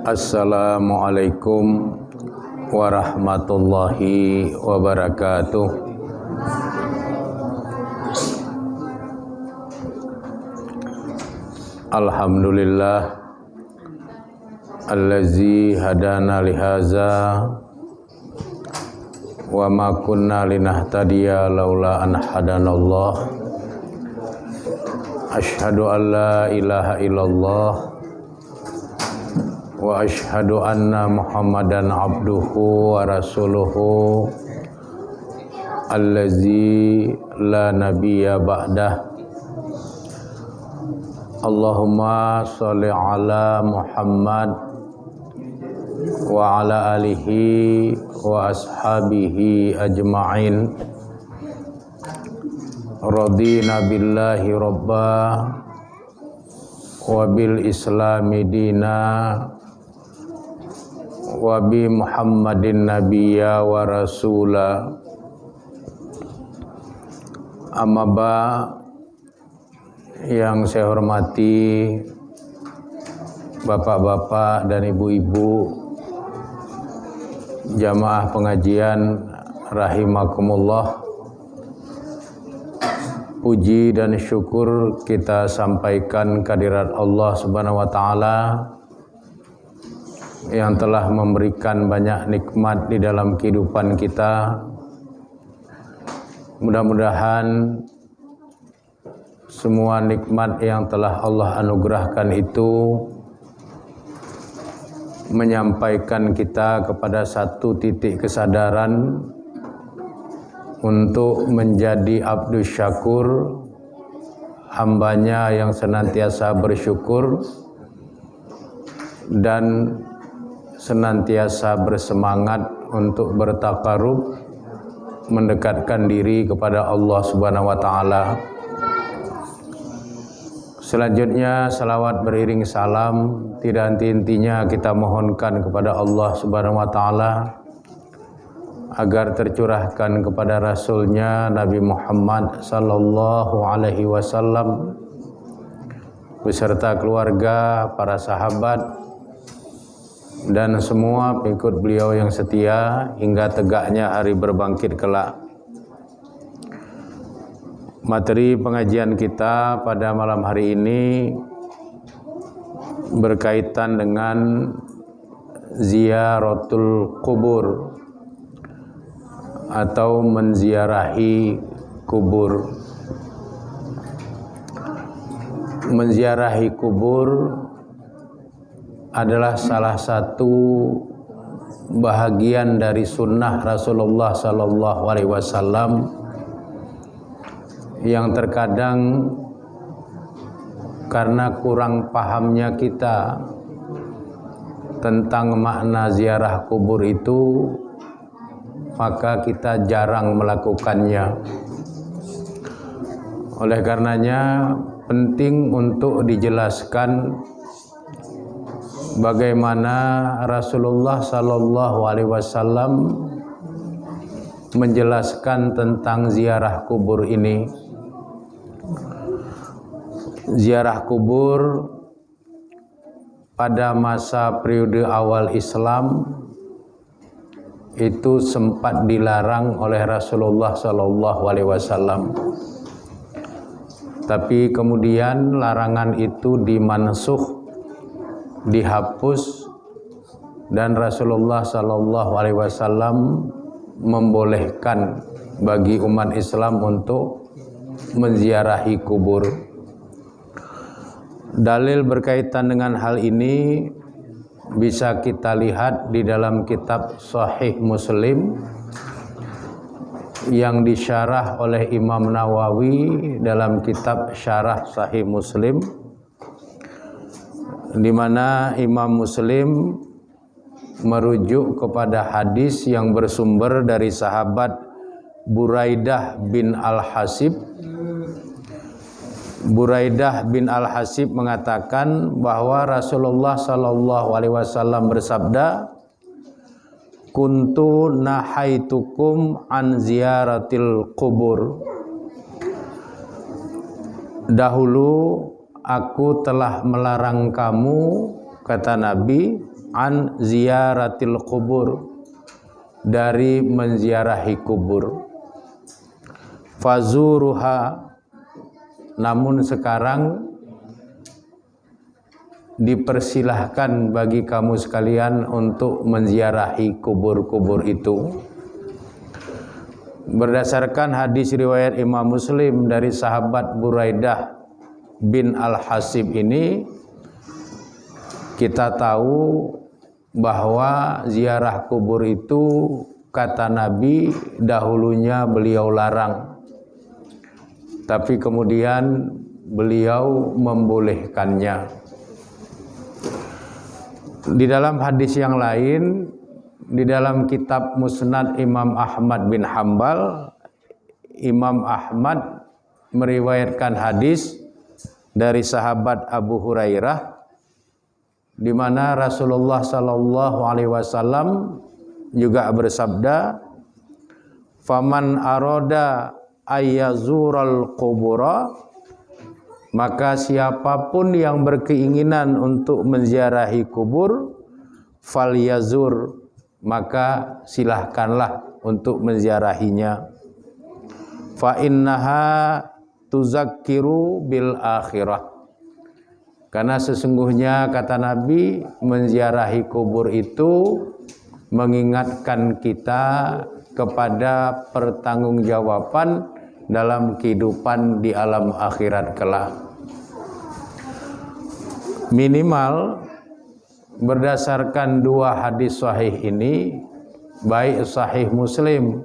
Assalamualaikum warahmatullahi wabarakatuh. Alhamdulillah allazi hadana lihaza wa ma kunna linahtadiya laula an hadanallah. Asyhadu an la ilaha illallah wa asyhadu anna Muhammadan abduhu wa rasuluhu allazi la nabiyya ba'dah. Allahumma sholli ala Muhammad wa ala alihi wa ashabihi ajma'in. Radina billahi rabba wa bil islami dina wa bi Muhammadin nabiyya wa rasula. Amma ba, yang saya hormati bapak-bapak dan ibu-ibu jamaah pengajian rahimakumullah. Puji dan syukur kita sampaikan kehadirat Allah Subhanahu wa taala yang telah memberikan banyak nikmat di dalam kehidupan kita. Mudah-mudahan semua nikmat yang telah Allah anugerahkan itu menyampaikan kita kepada satu titik kesadaran untuk menjadi abdus syakur, hambanya yang senantiasa bersyukur dan senantiasa bersemangat untuk bertaqarrub, mendekatkan diri kepada Allah Subhanahu wa taala. Selanjutnya salawat beriring salam tidak henti-hentinya kita mohonkan kepada Allah Subhanahu wa taala agar tercurahkan kepada Rasulnya Nabi Muhammad sallallahu alaihi wasallam beserta keluarga, para sahabat dan semua pengikut beliau yang setia hingga tegaknya hari berbangkit kelak. Materi pengajian kita pada malam hari ini berkaitan dengan ziyaratul kubur atau menziarahi kubur. Menziarahi kubur adalah salah satu bahagian dari sunnah Rasulullah sallallahu alaihi wasallam yang terkadang karena kurang pahamnya kita tentang makna ziarah kubur itu, maka kita jarang melakukannya. Oleh karenanya penting untuk dijelaskan bagaimana Rasulullah sallallahu alaihi wasallam menjelaskan tentang ziarah kubur ini. Ziarah kubur pada masa periode awal Islam itu sempat dilarang oleh Rasulullah sallallahu alaihi wasallam. Tapi kemudian larangan itu dimansukh, dihapus, dan Rasulullah sallallahu alaihi wasallam membolehkan bagi umat Islam untuk menziarahi kubur. Dalil berkaitan dengan hal ini bisa kita lihat di dalam kitab Sahih Muslim yang disyarah oleh Imam Nawawi dalam kitab Syarah Sahih Muslim, di mana Imam Muslim merujuk kepada hadis yang bersumber dari sahabat Buraidah bin Al-Hasib. Buraidah bin Al-Hasib mengatakan bahwa Rasulullah sallallahu alaihi wasallam bersabda, "Kuntu nahaitukum an ziyaratil qubur." Dahulu aku telah melarang kamu, kata Nabi, an ziyaratil kubur, dari menziarahi kubur. Fazuruha, namun sekarang dipersilahkan bagi kamu sekalian untuk menziarahi kubur-kubur itu. Berdasarkan hadis riwayat Imam Muslim dari sahabat Buraidah bin Al-Hasib ini, kita tahu bahwa ziarah kubur itu, kata Nabi, dahulunya beliau larang, tapi kemudian beliau membolehkannya. Di dalam hadis yang lain, di dalam kitab Musnad Imam Ahmad bin Hambal, Imam Ahmad meriwayatkan hadis dari sahabat Abu Hurairah, di mana Rasulullah sallallahu alaihi wasallam juga bersabda, "Faman arada ayyazural qubura," maka siapapun yang berkeinginan untuk menziarahi kubur, falyazur, maka silahkanlah untuk menziarahinya. Fa innaha tuzakkiru bil akhirah, karena sesungguhnya, kata Nabi, menziarahi kubur itu mengingatkan kita kepada pertanggungjawaban dalam kehidupan di alam akhirat kelak. Minimal berdasarkan dua hadis sahih ini, baik sahih Muslim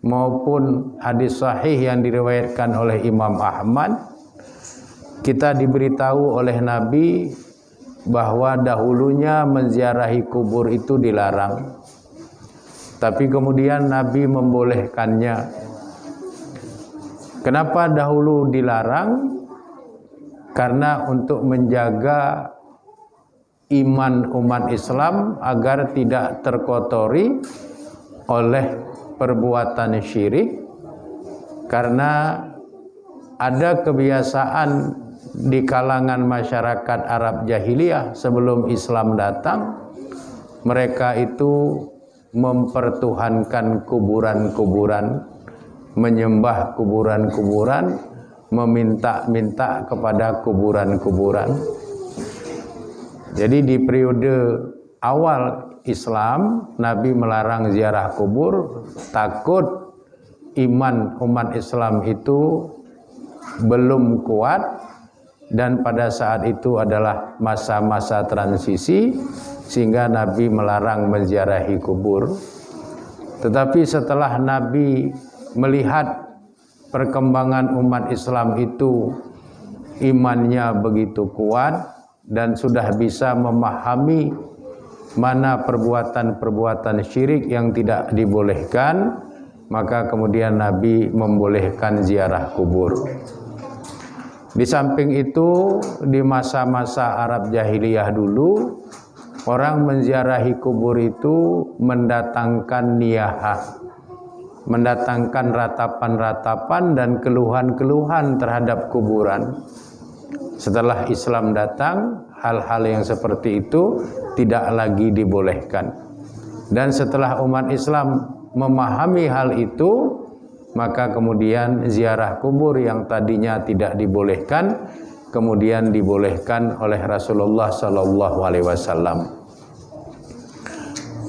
maupun hadis sahih yang diriwayatkan oleh Imam Ahmad, kita diberitahu oleh Nabi bahwa dahulunya menziarahi kubur itu dilarang, tapi kemudian Nabi membolehkannya. Kenapa dahulu dilarang? Karena untuk menjaga iman umat Islam agar tidak terkotori oleh perbuatan syirik, karena ada kebiasaan di kalangan masyarakat Arab jahiliyah sebelum Islam datang, mereka itu mempertuhankan kuburan-kuburan, menyembah kuburan-kuburan, meminta-minta kepada kuburan-kuburan. Jadi di periode awal Islam, Nabi melarang ziarah kubur, takut iman umat Islam itu belum kuat, dan pada saat itu adalah masa-masa transisi, sehingga Nabi melarang menziarahi kubur. Tetapi setelah Nabi melihat perkembangan umat Islam itu imannya begitu kuat dan sudah bisa memahami mana perbuatan-perbuatan syirik yang tidak dibolehkan, maka kemudian Nabi membolehkan ziarah kubur. Di samping itu, di masa-masa Arab jahiliyah dulu, orang menziarahi kubur itu mendatangkan niyahah, mendatangkan ratapan-ratapan dan keluhan-keluhan terhadap kuburan. Setelah Islam datang, hal-hal yang seperti itu tidak lagi dibolehkan. Dan setelah umat Islam memahami hal itu, maka kemudian ziarah kubur yang tadinya tidak dibolehkan, kemudian dibolehkan oleh Rasulullah sallallahu alaihi wasallam.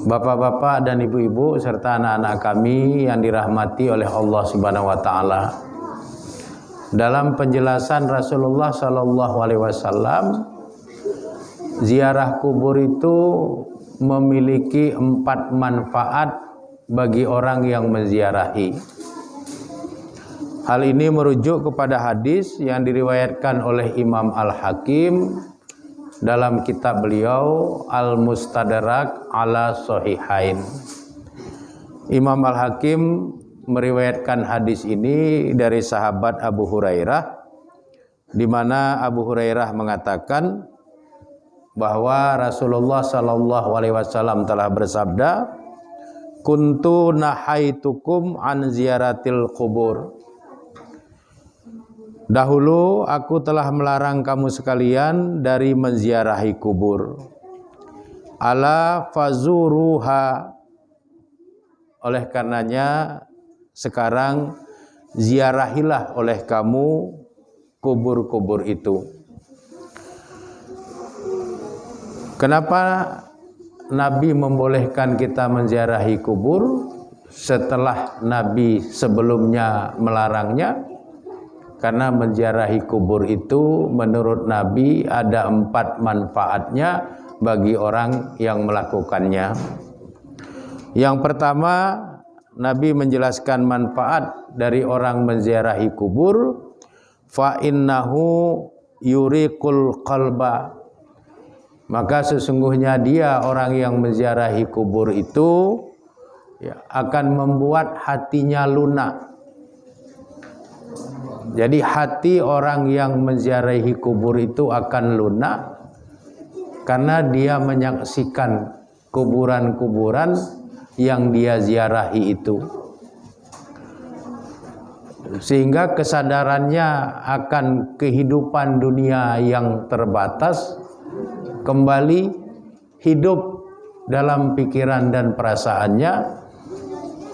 Bapak-bapak dan ibu-ibu serta anak-anak kami yang dirahmati oleh Allah Subhanahu wa taala. Dalam penjelasan Rasulullah sallallahu alaihi wasallam, ziarah kubur itu memiliki 4 manfaat bagi orang yang menziarahi. Hal ini merujuk kepada hadis yang diriwayatkan oleh Imam Al-Hakim dalam kitab beliau Al-Mustadrak ala Sahihain. Imam Al-Hakim meriwayatkan hadis ini dari sahabat Abu Hurairah, di mana Abu Hurairah mengatakan bahwa Rasulullah sallallahu alaihi wasallam telah bersabda, "Kuntu nahaitukum an ziyaratil qubur." Dahulu aku telah melarang kamu sekalian dari menziarahi kubur. Ala fazuruha, oleh karenanya sekarang ziarahilah oleh kamu kubur-kubur itu. Kenapa Nabi membolehkan kita menziarahi kubur setelah Nabi sebelumnya melarangnya? Karena menziarahi kubur itu menurut Nabi ada 4 manfaatnya bagi orang yang melakukannya. Yang pertama, Nabi menjelaskan manfaat dari orang menziarahi kubur. Fa innahu yuriqul qalba, maka sesungguhnya dia, orang yang menziarahi kubur itu akan membuat hatinya lunak. Jadi hati orang yang menziarahi kubur itu akan lunak karena dia menyaksikan kuburan-kuburan yang dia ziarahi itu. Sehingga kesadarannya akan kehidupan dunia yang terbatas kembali hidup dalam pikiran dan perasaannya,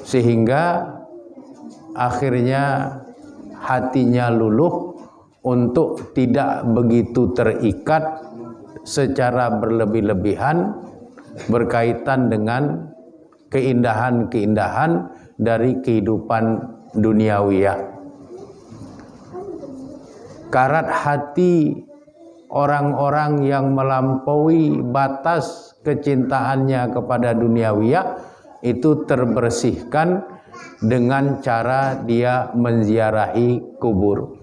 sehingga akhirnya hatinya luluh untuk tidak begitu terikat secara berlebih-lebihan berkaitan dengan keindahan-keindahan dari kehidupan duniawiyah. Karat hati orang-orang yang melampaui batas kecintaannya kepada duniawiyah itu terbersihkan dengan cara dia menziarahi kubur.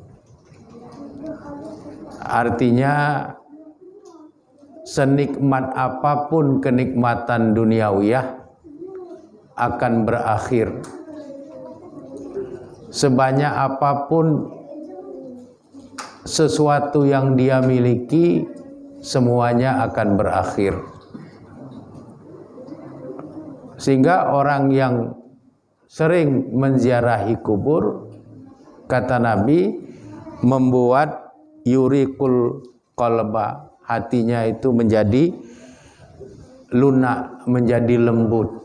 Artinya senikmat apapun kenikmatan duniawiyah akan berakhir. Sebanyak apapun sesuatu yang dia miliki, semuanya akan berakhir. Sehingga orang yang sering menziarahi kubur, kata Nabi, membuat yuriqul qalba, hatinya itu menjadi lunak, menjadi lembut.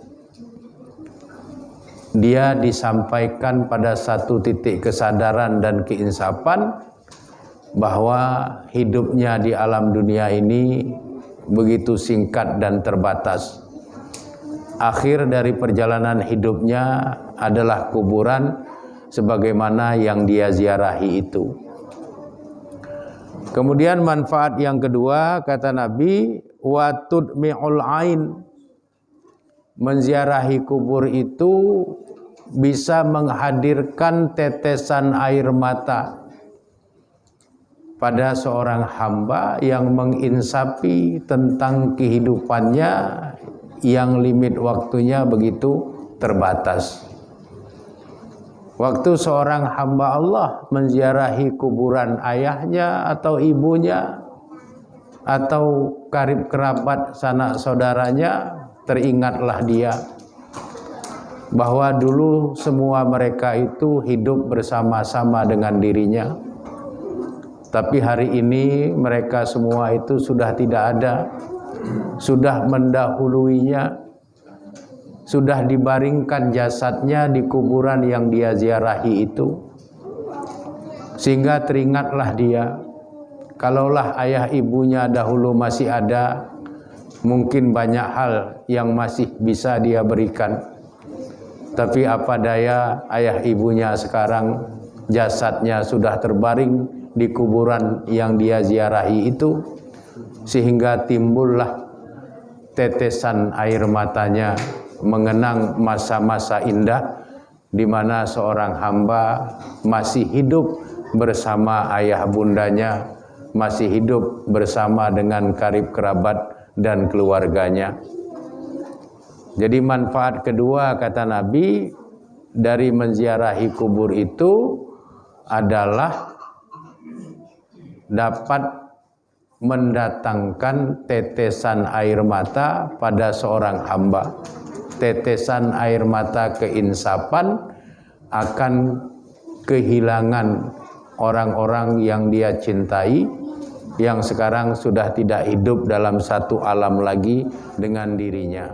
Dia disampaikan pada satu titik kesadaran dan keinsapan bahwa hidupnya di alam dunia ini begitu singkat dan terbatas. Akhir dari perjalanan hidupnya adalah kuburan sebagaimana yang dia ziarahi itu. Kemudian manfaat yang kedua, kata Nabi, wa tudmi'ul ain. Menziarahi kubur itu bisa menghadirkan tetesan air mata pada seorang hamba yang menginsapi tentang kehidupannya yang limit waktunya begitu terbatas. Waktu seorang hamba Allah menziarahi kuburan ayahnya atau ibunya atau karib kerabat sanak saudaranya, teringatlah dia bahwa dulu semua mereka itu hidup bersama-sama dengan dirinya. Tapi hari ini mereka semua itu sudah tidak ada, sudah mendahuluinya, sudah dibaringkan jasadnya di kuburan yang dia ziarahi itu. Sehingga teringatlah dia, kalaulah ayah ibunya dahulu masih ada, mungkin banyak hal yang masih bisa dia berikan. Tapi apa daya, ayah ibunya sekarang jasadnya sudah terbaring di kuburan yang dia ziarahi itu, sehingga timbullah tetesan air matanya mengenang masa-masa indah di mana seorang hamba masih hidup bersama ayah bundanya, masih hidup bersama dengan karib kerabat dan keluarganya. Jadi manfaat kedua, kata Nabi, dari menziarahi kubur itu adalah dapat mendatangkan tetesan air mata pada seorang hamba. Tetesan air mata keinsapan akan kehilangan orang-orang yang dia cintai, yang sekarang sudah tidak hidup dalam satu alam lagi dengan dirinya.